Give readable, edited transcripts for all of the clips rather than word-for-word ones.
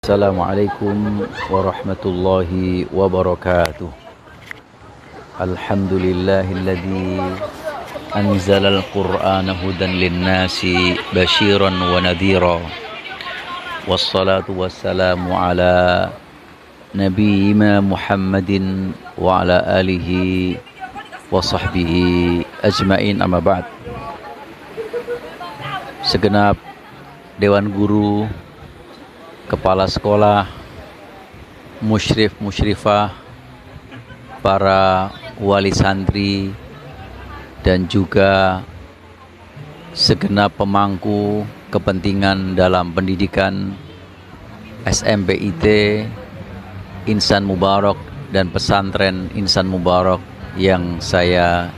Assalamualaikum warahmatullahi wabarakatuh. Alhamdulillahilladzi anzalal qur'ana hudan linnasi basyiran wa nadhira. Wassalatu wassalamu ala nabiyyina Muhammadin wa ala alihi wa sahbihi ajmain, amma ba'd. Segenap dewan guru, kepala sekolah, musyrif musyrifah, para wali santri, dan juga segenap pemangku kepentingan dalam pendidikan SMPIT Insan Mubarak dan pesantren Insan Mubarak yang saya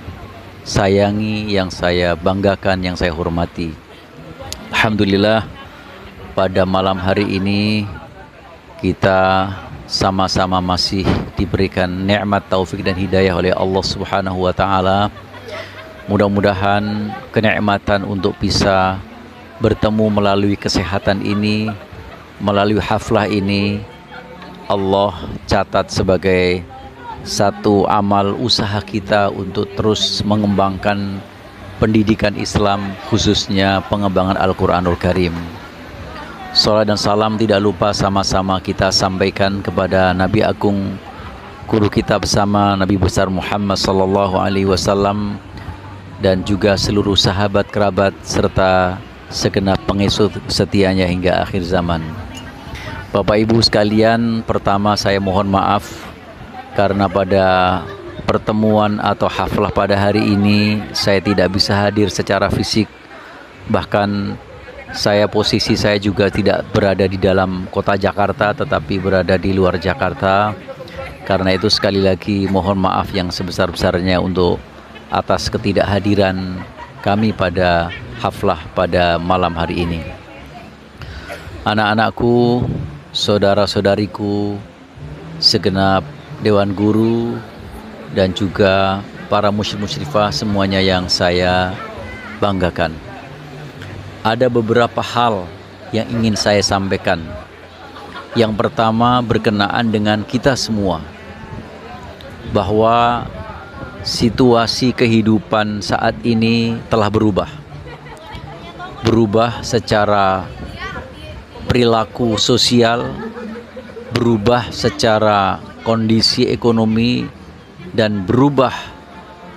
sayangi, yang saya banggakan, yang saya hormati. Alhamdulillah, pada malam hari ini kita sama-sama masih diberikan nikmat taufik dan hidayah oleh Allah Subhanahu wa taala. Mudah-mudahan kenikmatan untuk bisa bertemu melalui kesehatan ini, melalui haflah ini, Allah catat sebagai satu amal usaha kita untuk terus mengembangkan pendidikan Islam, khususnya pengembangan Al-Quranul Karim. Salat dan salam tidak lupa sama-sama kita sampaikan kepada Nabi Agung, guru kita bersama Nabi besar Muhammad sallallahu alaihi wasallam, dan juga seluruh sahabat kerabat serta segenap pengikut setianya hingga akhir zaman. Bapak Ibu sekalian, pertama saya mohon maaf karena pada pertemuan atau haflah pada hari ini saya tidak bisa hadir secara fisik. Bahkan posisi saya juga tidak berada di dalam kota Jakarta, tetapi berada di luar Jakarta. Karena itu sekali lagi mohon maaf yang sebesar-besarnya untuk atas ketidakhadiran kami pada haflah pada malam hari ini. Anak-anakku, saudara-saudariku, segenap dewan guru, dan juga para musyrif-musyrifah semuanya yang saya banggakan. Ada beberapa hal yang ingin saya sampaikan. Yang pertama berkenaan dengan kita semua, bahwa situasi kehidupan saat ini telah berubah. Berubah secara perilaku sosial, berubah secara kondisi ekonomi, dan berubah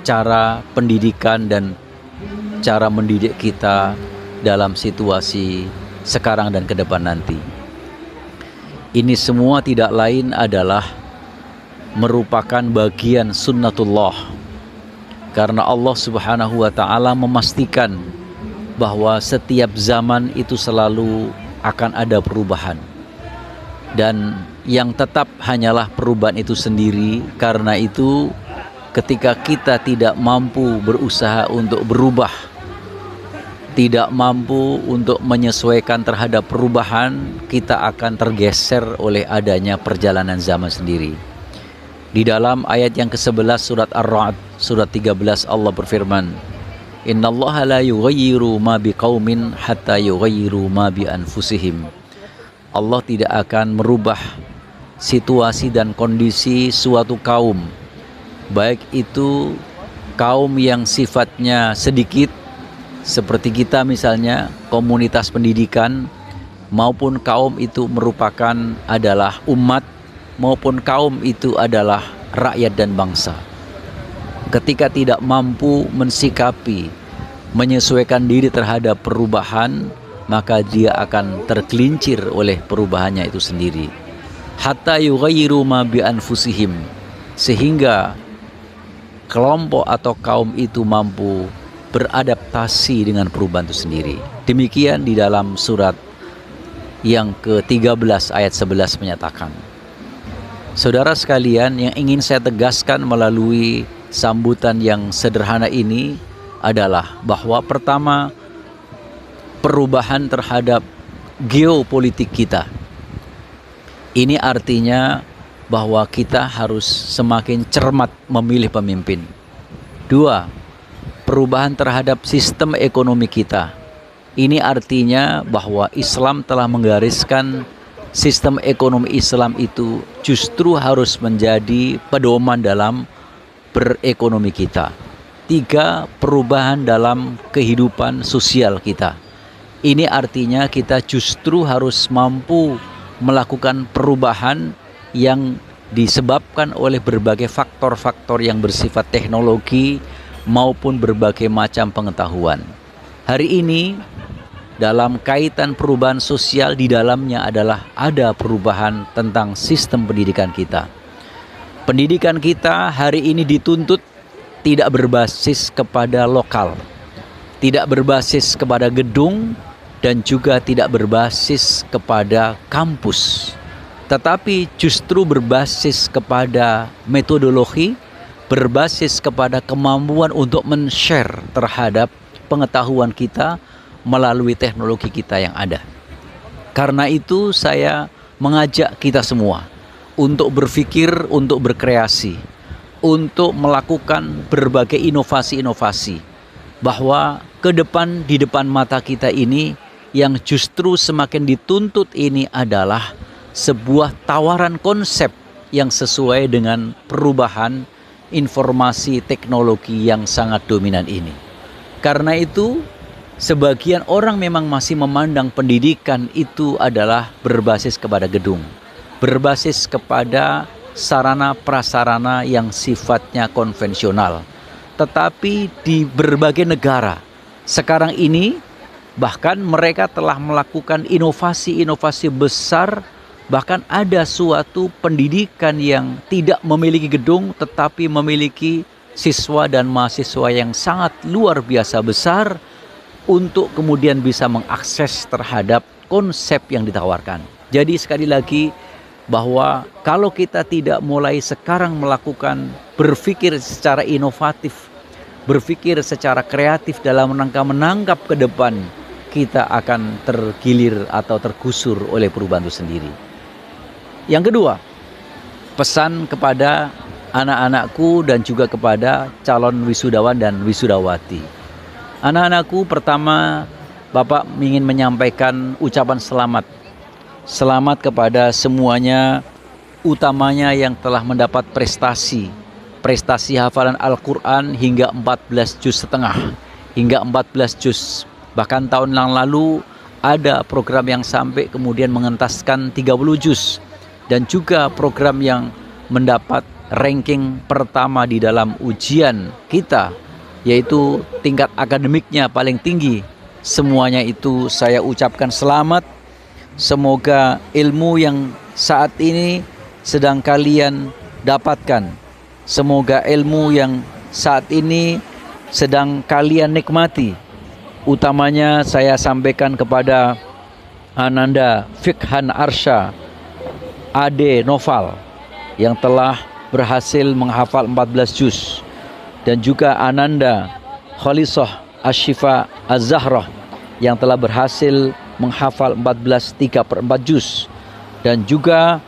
cara pendidikan dan cara mendidik kita dalam situasi sekarang dan ke depan nanti. Ini semua tidak lain adalah merupakan bagian sunnatullah, karena Allah Subhanahu wa ta'ala memastikan bahwa setiap zaman itu selalu akan ada perubahan, dan yang tetap hanyalah perubahan itu sendiri. Karena itu ketika kita tidak mampu berusaha untuk berubah, tidak mampu untuk menyesuaikan terhadap perubahan, kita akan tergeser oleh adanya perjalanan zaman sendiri. Di dalam ayat yang ke-11 surat Ar-Ra'd, surat 13, Allah berfirman, Innallaha la yughayyiru ma biqaumin hatta yughayyiru ma bi anfusihim. Allah tidak akan merubah situasi dan kondisi suatu kaum, baik itu kaum yang sifatnya sedikit seperti kita misalnya komunitas pendidikan, maupun kaum itu merupakan adalah umat, maupun kaum itu adalah rakyat dan bangsa. Ketika tidak mampu mensikapi, menyesuaikan diri terhadap perubahan, maka dia akan tergelincir oleh perubahannya itu sendiri. Hatta yughayyiru ma bi anfusihim, sehingga kelompok atau kaum itu mampu beradaptasi dengan perubahan itu sendiri. Demikian di dalam surat yang ke-13 ayat 11 menyatakan. Saudara sekalian, yang ingin saya tegaskan melalui sambutan yang sederhana ini adalah bahwa pertama, perubahan terhadap geopolitik kita. Ini artinya bahwa kita harus semakin cermat memilih pemimpin. Dua, perubahan terhadap sistem ekonomi kita. Ini artinya bahwa Islam telah menggariskan sistem ekonomi Islam itu justru harus menjadi pedoman dalam berekonomi kita. 3, perubahan dalam kehidupan sosial kita. Ini artinya kita justru harus mampu melakukan perubahan yang disebabkan oleh berbagai faktor-faktor yang bersifat teknologi maupun berbagai macam pengetahuan. Hari ini dalam kaitan perubahan sosial, di dalamnya adalah ada perubahan tentang sistem pendidikan kita. Pendidikan kita hari ini dituntut tidak berbasis kepada lokal, tidak berbasis kepada gedung, dan juga tidak berbasis kepada kampus, tetapi justru berbasis kepada metodologi, berbasis kepada kemampuan untuk men-share terhadap pengetahuan kita melalui teknologi kita yang ada. Karena itu saya mengajak kita semua untuk berpikir, untuk berkreasi, untuk melakukan berbagai inovasi-inovasi, bahwa ke depan, di depan mata kita ini, yang justru semakin dituntut ini adalah sebuah tawaran konsep yang sesuai dengan perubahan informasi teknologi yang sangat dominan ini. Karena itu, sebagian orang memang masih memandang pendidikan itu adalah berbasis kepada gedung, berbasis kepada sarana prasarana yang sifatnya konvensional. Tetapi di berbagai negara sekarang ini, bahkan mereka telah melakukan inovasi-inovasi besar. Bahkan ada suatu pendidikan yang tidak memiliki gedung, tetapi memiliki siswa dan mahasiswa yang sangat luar biasa besar untuk kemudian bisa mengakses terhadap konsep yang ditawarkan. Jadi sekali lagi, bahwa kalau kita tidak mulai sekarang melakukan berpikir secara inovatif, berpikir secara kreatif dalam rangka menangkap ke depan, kita akan tergilir atau tergusur oleh perubahan itu sendiri. Yang kedua, pesan kepada anak-anakku dan juga kepada calon wisudawan dan wisudawati. Anak-anakku, pertama, Bapak ingin menyampaikan ucapan selamat. Selamat kepada semuanya, utamanya yang telah mendapat prestasi hafalan Al-Quran hingga 14 juz setengah, hingga 14 juz. Bahkan tahun yang lalu ada program yang sampai kemudian mengentaskan 30 juz. Dan juga program yang mendapat ranking pertama di dalam ujian kita, yaitu tingkat akademiknya paling tinggi. Semuanya itu saya ucapkan selamat. Semoga ilmu yang saat ini sedang kalian dapatkan, semoga ilmu yang saat ini sedang kalian nikmati, utamanya saya sampaikan kepada Ananda Fikhan Arsha Ade Noval yang telah berhasil menghafal 14 juz, dan juga Ananda Khalisah Ashifa Az-Zahrah yang telah berhasil menghafal 14/3/4 juz, dan juga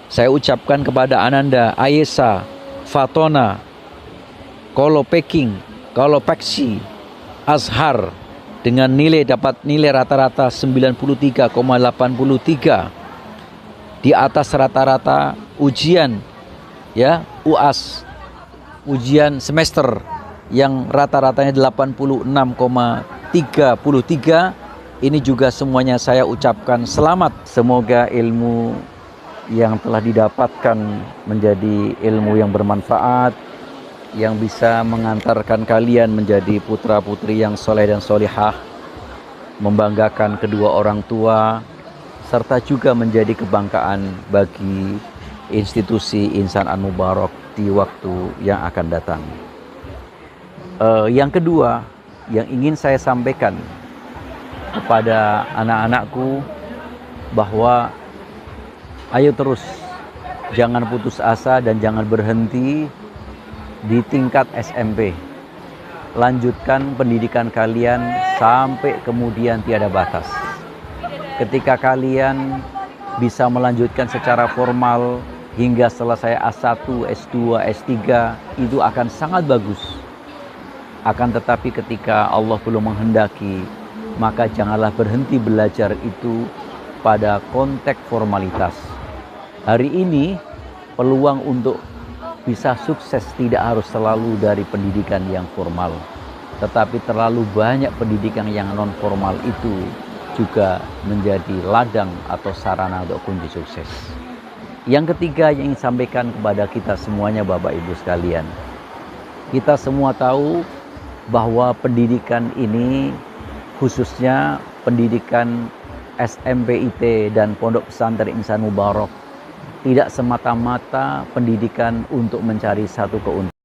saya ucapkan kepada Ananda Ayesa Fatona Kolopeksi Azhar dengan dapat nilai rata-rata 93,83 di atas rata-rata ujian UAS, ujian semester yang rata-ratanya 86,33. Ini juga semuanya saya ucapkan selamat. Semoga ilmu yang telah didapatkan menjadi ilmu yang bermanfaat, yang bisa mengantarkan kalian menjadi putra-putri yang soleh dan solihah, membanggakan kedua orang tua, serta juga menjadi kebanggaan bagi institusi Insan Al-Mubarak di waktu yang akan datang. Yang kedua yang ingin saya sampaikan kepada anak-anakku, bahwa ayo terus, jangan putus asa dan jangan berhenti di tingkat SMP. Lanjutkan pendidikan kalian sampai kemudian tiada batas. Ketika kalian bisa melanjutkan secara formal hingga selesai A1, S2, S3, itu akan sangat bagus. Akan tetapi ketika Allah belum menghendaki, maka janganlah berhenti belajar itu pada konteks formalitas. Hari ini peluang untuk bisa sukses tidak harus selalu dari pendidikan yang formal, tetapi terlalu banyak pendidikan yang non formal itu juga menjadi ladang atau sarana untuk kunci sukses. Yang ketiga yang ingin sampaikan kepada kita semuanya, Bapak Ibu sekalian, kita semua tahu bahwa pendidikan ini, khususnya pendidikan SMPIT dan Pondok Pesantren Insan Mubarak, tidak semata-mata pendidikan untuk mencari satu keuntungan.